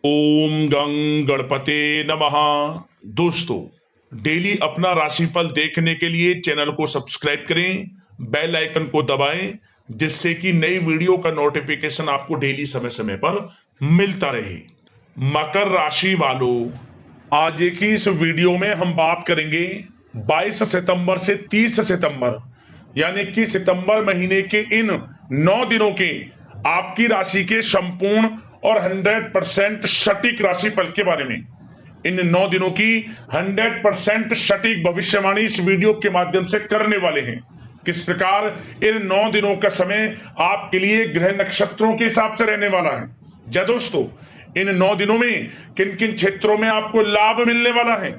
ओम गं गणपते नमः। दोस्तों, डेली अपना राशिफल देखने के लिए चैनल को सब्सक्राइब करें, बेल आइकन को दबाएं, जिससे कि नई वीडियो का नोटिफिकेशन आपको डेली समय समय पर मिलता रहे। मकर राशि वालों, आज की इस वीडियो में हम बात करेंगे 22 सितंबर से 30 सितंबर यानी कि सितंबर महीने के इन 9 दिनों के आपकी राशि के संपूर्ण और 100% सटीक राशिफल के बारे में। इन 9 दिनों की 100% सटीक भविष्यवाणी इस वीडियो के माध्यम से करने वाले हैं। किस प्रकार इन 9 दिनों का समय आपके लिए ग्रह नक्षत्रों के हिसाब से रहने वाला है। जय दोस्तों, इन 9 दिनों में किन किन क्षेत्रों में आपको लाभ मिलने वाला है,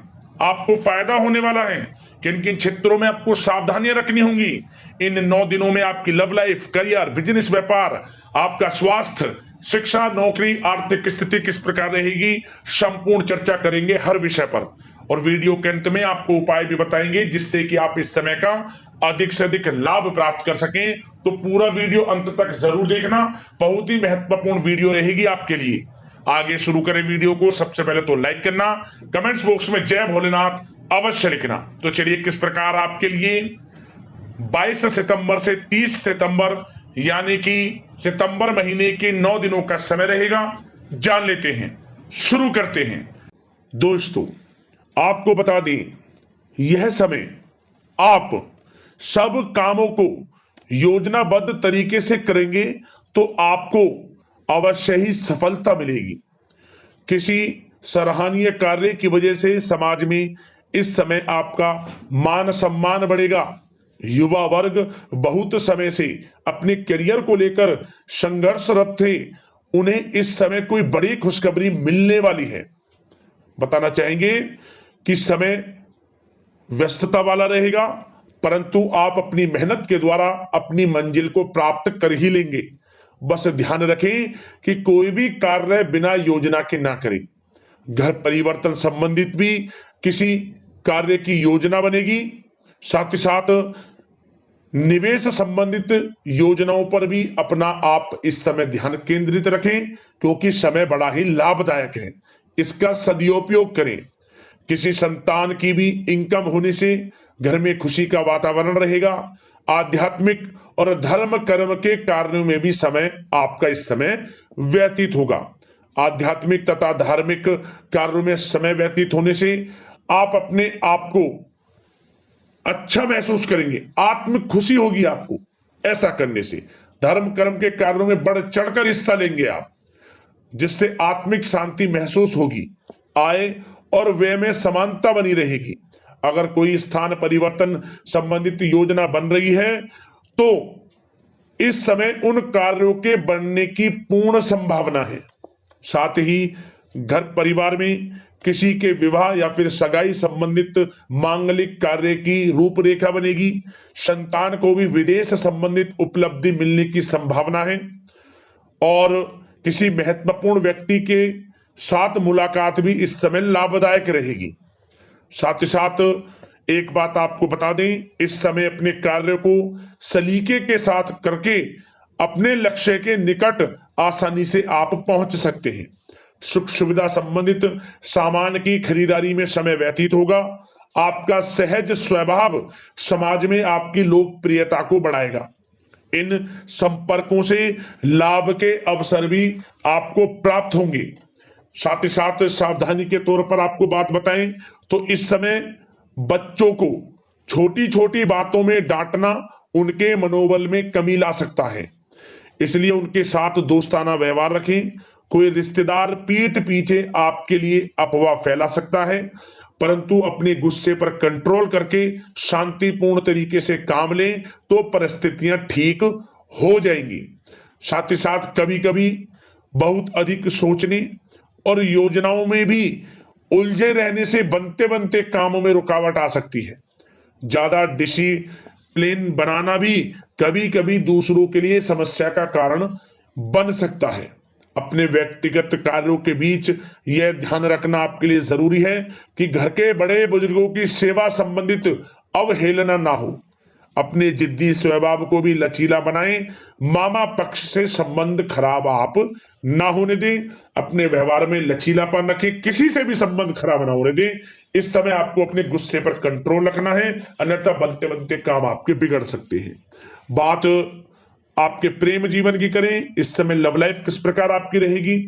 आपको फायदा होने वाला है, किन किन क्षेत्रों में आपको सावधानियां रखनी होंगी। इन 9 दिनों में आपकी लव लाइफ, करियर, बिजनेस, व्यापार, आपका स्वास्थ्य, शिक्षा, नौकरी, आर्थिक स्थिति किस प्रकार रहेगी, संपूर्ण चर्चा करेंगे हर विषय पर। और वीडियो के अंत में आपको उपाय भी बताएंगे जिससे कि आप इस समय का अधिक से अधिक लाभ प्राप्त कर सकें। तो पूरा वीडियो अंत तक जरूर देखना, बहुत ही महत्वपूर्ण वीडियो रहेगी आपके लिए। आगे शुरू करें वीडियो को। सबसे पहले तो लाइक करना, कमेंट्स बॉक्स में जय भोलेनाथ अवश्य लिखना। तो चलिए, किस प्रकार आपके लिए 22 सितंबर से 30 सितंबर यानी कि सितंबर महीने के 9 दिनों का समय रहेगा, जान लेते हैं। शुरू करते हैं। दोस्तों, आपको बता दें, यह समय आप सब कामों को योजनाबद्ध तरीके से करेंगे तो आपको अवश्य ही सफलता मिलेगी। किसी सराहनीय कार्य की वजह से समाज में इस समय आपका मान सम्मान बढ़ेगा। युवा वर्ग बहुत समय से अपने करियर को लेकर संघर्षरत थे, उन्हें इस समय कोई बड़ी खुशखबरी मिलने वाली है। बताना चाहेंगे कि समय व्यस्तता वाला रहेगा, परंतु आप अपनी मेहनत के द्वारा अपनी मंजिल को प्राप्त कर ही लेंगे। बस ध्यान रखें कि कोई भी कार्य बिना योजना के ना करें। घर परिवर्तन संबंधित भी किसी कार्य की योजना बनेगी। साथ ही साथ निवेश संबंधित योजनाओं पर भी अपना आप इस समय ध्यान केंद्रित रखें, क्योंकि समय बड़ा ही लाभदायक है। इसका सदुपयोग करें। किसी संतान की भी इनकम होने से घर में खुशी का वातावरण रहेगा। आध्यात्मिक और धर्म कर्म के कार्यों में भी समय आपका इस समय व्यतीत होगा। आध्यात्मिक तथा धार्मिक कार्यों में समय व्यतीत होने से आप अपने आप को अच्छा महसूस करेंगे, आत्म खुशी होगी आपको। ऐसा करने से धर्म कर्म के कार्यों में बढ़ चढ़कर हिस्सा लेंगे आप, जिससे आत्मिक शांति महसूस होगी। आय और व्यय में समानता बनी रहेगी। अगर कोई स्थान परिवर्तन संबंधित योजना बन रही है तो इस समय उन कार्यों के बनने की पूर्ण संभावना है। साथ ही घर परिवार में किसी के विवाह या फिर सगाई संबंधित मांगलिक कार्य की रूपरेखा बनेगी। संतान को भी विदेश संबंधित उपलब्धि मिलने की संभावना है और किसी महत्वपूर्ण व्यक्ति के साथ मुलाकात भी इस समय लाभदायक रहेगी। साथ ही साथ एक बात आपको बता दें, इस समय अपने कार्य को सलीके के साथ करके अपने लक्ष्य के निकट आसानी से आप पहुंच सकते हैं। सुख सुविधा संबंधित सामान की खरीदारी में समय व्यतीत होगा। आपका सहज स्वभाव समाज में आपकी लोकप्रियता को बढ़ाएगा। इन संपर्कों से लाभ के अवसर भी आपको प्राप्त होंगे। साथ ही साथ सावधानी के तौर पर आपको बात बताएं तो इस समय बच्चों को छोटी छोटी बातों में डांटना उनके मनोबल में कमी ला सकता है, इसलिए उनके साथ दोस्ताना व्यवहार रखें। कोई रिश्तेदार पीठ पीछे आपके लिए अफवाह फैला सकता है, परंतु अपने गुस्से पर कंट्रोल करके शांतिपूर्ण तरीके से काम लें तो परिस्थितियां ठीक हो जाएंगी। साथ ही साथ कभी कभी बहुत अधिक सोचने और योजनाओं में भी उलझे रहने से बनते बनते कामों में रुकावट आ सकती है। ज्यादा डिसिप्लिन बनाना भी कभी कभी दूसरों के लिए समस्या का कारण बन सकता है। अपने व्यक्तिगत कार्यों के बीच यह ध्यान रखना आपके लिए जरूरी है कि घर के बड़े बुजुर्गों की सेवा संबंधित अवहेलना ना हो। अपने जिद्दी स्वभाव को भी लचीला बनाएं। मामा पक्ष से संबंध खराब आप ना होने दें। अपने व्यवहार में लचीलापन रखें, किसी से भी संबंध खराब ना होने दें। इस समय आपको अपने गुस्से पर कंट्रोल रखना है, अन्यथा बनते बनते काम आपके बिगड़ सकते हैं। बात आपके प्रेम जीवन की करें, इस समय लव लाइफ किस प्रकार आपकी रहेगी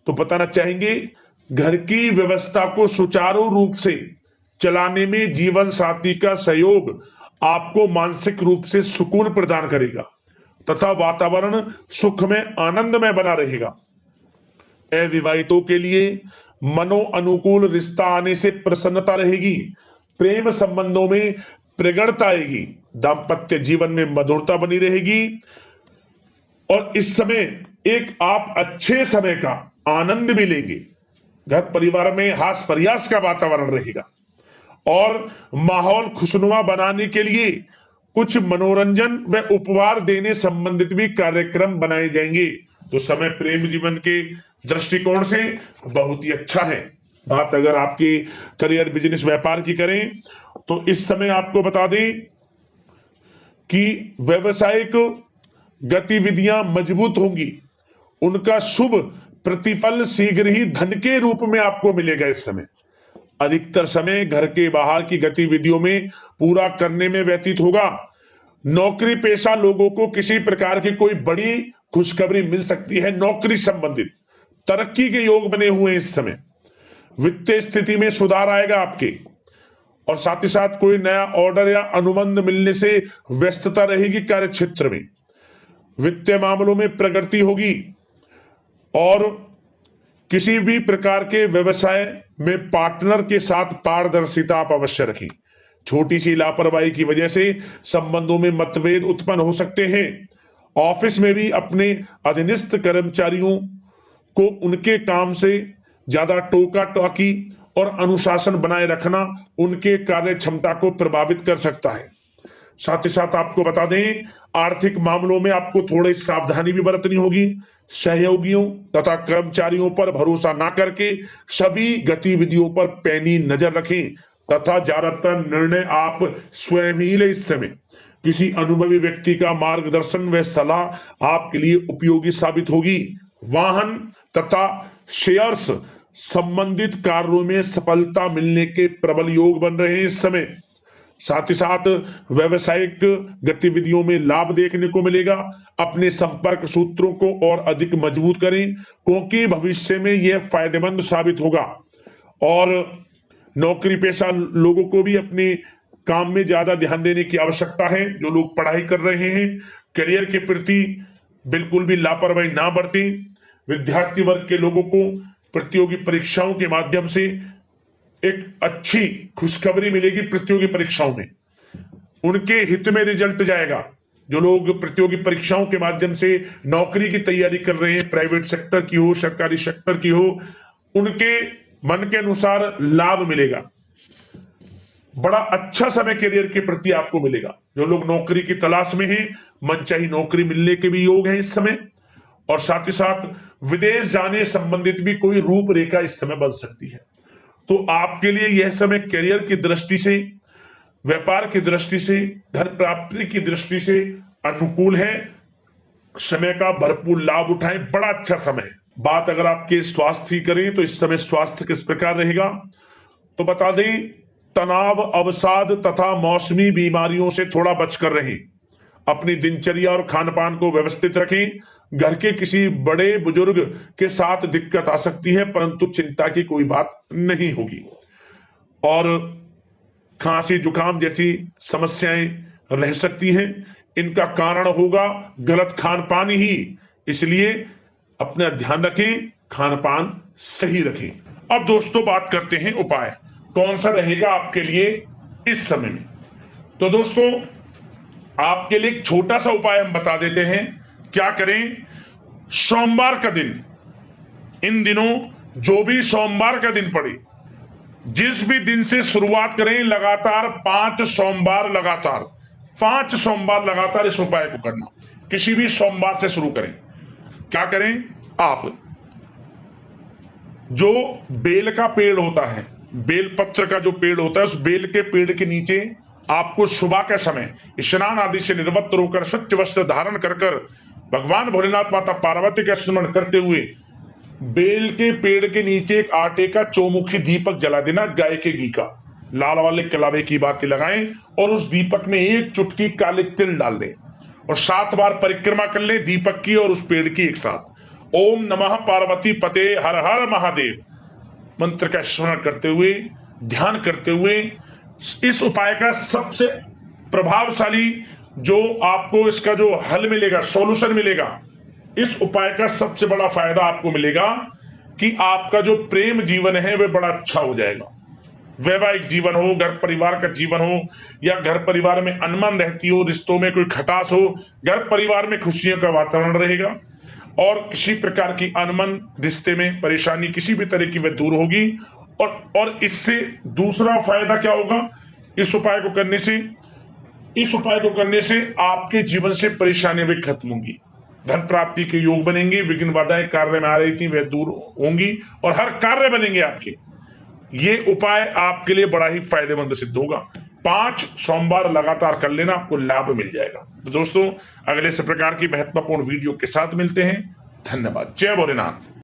तो बताना चाहेंगे। घर की व्यवस्था को सुचारू रूप से चलाने में जीवन साथी का सहयोग आपको मानसिक रूप से सुकून प्रदान करेगा तथा वातावरण सुख में आनंदमय बना रहेगा। अविवाहितों के लिए मनो अनुकूल रिश्ता आने से प्रसन्नता रहेगी। प्रेम संबंधों में प्रगड़ता आएगी। दाम्पत्य जीवन में मधुरता बनी रहेगी और इस समय एक आप अच्छे समय का आनंद भी लेंगे। घर परिवार में हास प्रयास का वातावरण रहेगा और माहौल खुशनुमा बनाने के लिए कुछ मनोरंजन व उपहार देने संबंधित भी कार्यक्रम बनाए जाएंगे। तो समय प्रेम जीवन के दृष्टिकोण से बहुत ही अच्छा है। बात अगर आपकी करियर बिजनेस व्यापार की करें तो इस समय आपको बता दें कि व्यवसायिक गतिविधियां मजबूत होंगी। उनका शुभ प्रतिफल शीघ्र ही धन के रूप में आपको मिलेगा। इस समय अधिकतर समय घर के बाहर की गतिविधियों में पूरा करने में व्यतीत होगा। नौकरी पेशा लोगों को किसी प्रकार की कोई बड़ी खुशखबरी मिल सकती है। नौकरी संबंधित तरक्की के योग बने हुए हैं। इस समय वित्तीय स्थिति में सुधार आएगा आपके और साथ ही साथ कोई नया ऑर्डर या अनुबंध मिलने से व्यस्तता रहेगी। कार्य क्षेत्र में वित्तीय मामलों में प्रगति होगी और किसी भी प्रकार के व्यवसाय में पार्टनर के साथ पारदर्शिता आप अवश्य रखें। छोटी सी लापरवाही की वजह से संबंधों में मतभेद उत्पन्न हो सकते हैं। ऑफिस में भी अपने अधीनस्थ कर्मचारियों को उनके काम से ज्यादा टोका टाकी और अनुशासन बनाए रखना उनके कार्य क्षमता को प्रभावित कर सकता है। साथ ही साथ आपको बता दें, आर्थिक मामलों में आपको थोड़ी सावधानी भी बरतनी होगी। सहयोगियों तथा कर्मचारियों पर भरोसा ना करके सभी गतिविधियों पर पैनी नजर रखें तथा ज्यादातर निर्णय आप स्वयं ही लें। इस समय किसी अनुभवी व्यक्ति का मार्गदर्शन व सलाह आपके लिए उपयोगी साबित होगी। वाहन तथा शेयर्स संबंधित कार्यों में सफलता मिलने के प्रबल योग बन रहे हैं इस समय। साथ ही साथ व्यवसायिक गतिविधियों में लाभ देखने को मिलेगा। अपने संपर्क सूत्रों को और अधिक मजबूत करें क्योंकि भविष्य में यह फायदेमंद साबित होगा। और नौकरी पेशा लोगों को भी अपने काम में ज्यादा ध्यान देने की आवश्यकता है। जो लोग पढ़ाई कर रहे हैं, करियर के प्रति बिल्कुल भी लापरवाही ना बरतें। विद्यार्थी वर्ग के लोगों को प्रतियोगी परीक्षाओं के माध्यम से एक अच्छी खुशखबरी मिलेगी। प्रतियोगी परीक्षाओं में उनके हित में रिजल्ट जाएगा। जो लोग प्रतियोगी परीक्षाओं के माध्यम से नौकरी की तैयारी कर रहे हैं, प्राइवेट सेक्टर की हो, सरकारी सेक्टर की हो, उनके मन के अनुसार लाभ मिलेगा। बड़ा अच्छा समय करियर के प्रति आपको मिलेगा। जो लोग नौकरी की तलाश में हैं, मनचाही नौकरी मिलने के भी योग हैं इस समय। और साथ ही साथ विदेश जाने संबंधित भी कोई रूपरेखा इस समय बन सकती है। तो आपके लिए यह समय करियर की दृष्टि से, व्यापार की दृष्टि से, धन प्राप्ति की दृष्टि से अनुकूल है। समय का भरपूर लाभ उठाएं, बड़ा अच्छा समय है। बात अगर आपके स्वास्थ्य की करें तो इस समय स्वास्थ्य किस प्रकार रहेगा तो बता दें, तनाव, अवसाद तथा मौसमी बीमारियों से थोड़ा बचकर रहें। अपनी दिनचर्या और खान पान को व्यवस्थित रखें। घर के किसी बड़े बुजुर्ग के साथ दिक्कत आ सकती है परंतु चिंता की कोई बात नहीं होगी। और खांसी जुकाम जैसी समस्याएं रह सकती हैं। इनका कारण होगा गलत खान पान ही। इसलिए अपना ध्यान रखें, खान पान सही रखें। अब दोस्तों बात करते हैं उपाय कौन सा रहेगा आपके लिए इस समय में। तो दोस्तों आपके लिए एक छोटा सा उपाय हम बता देते हैं। क्या करें, सोमवार का दिन, इन दिनों जो भी सोमवार का दिन पड़े, जिस भी दिन से शुरुआत करें, लगातार 5 सोमवार लगातार इस उपाय को करना। किसी भी सोमवार से शुरू करें। क्या करें, आप जो बेल का पेड़ होता है, बेल पत्र का जो पेड़ होता है, उस बेल के पेड़ के नीचे आपको सुबह के समय स्नान आदि से निर्वृत्त होकर सत्य वस्त्र धारण कर भगवान भोलेनाथ माता पार्वती का स्मरण करते हुए बेल के पेड़ के नीचे एक आटे का चौमुखी दीपक जला देना, गाय के घी का, लाल वाले कलावे की बाती लगाएं और उस दीपक में एक चुटकी काले तिल डाल दें और 7 बार परिक्रमा कर ले दीपक की और उस पेड़ की एक साथ। ओम नमः पार्वती पते हर हर महादेव मंत्र का स्मरण करते हुए, ध्यान करते हुए इस उपाय का सबसे प्रभावशाली जो आपको इसका जो हल मिलेगा, सॉल्यूशन मिलेगा, इस उपाय का सबसे बड़ा फायदा आपको मिलेगा कि आपका जो प्रेम जीवन है वह बड़ा अच्छा हो जाएगा। वैवाहिक जीवन हो, घर परिवार का जीवन हो, या घर परिवार में अनमन रहती हो, रिश्तों में कोई खटास हो, घर परिवार में खुशियों का वातावरण रहेगा और किसी प्रकार की अनमन रिश्ते में परेशानी किसी भी तरह की वह दूर होगी। और इससे दूसरा फायदा क्या होगा, इस उपाय को करने से आपके जीवन से परेशानियां भी खत्म होंगी, धन प्राप्ति के योग बनेंगे, विघ्न बाधाएं कार्य में आ रही थी वह दूर होंगी और हर कार्य बनेंगे आपके। ये उपाय आपके लिए बड़ा ही फायदेमंद सिद्ध होगा। 5 सोमवार लगातार कर लेना, आपको लाभ मिल जाएगा। तो दोस्तों, अगले इस प्रकार की महत्वपूर्ण वीडियो के साथ मिलते हैं। धन्यवाद। जय भोलेनाथ।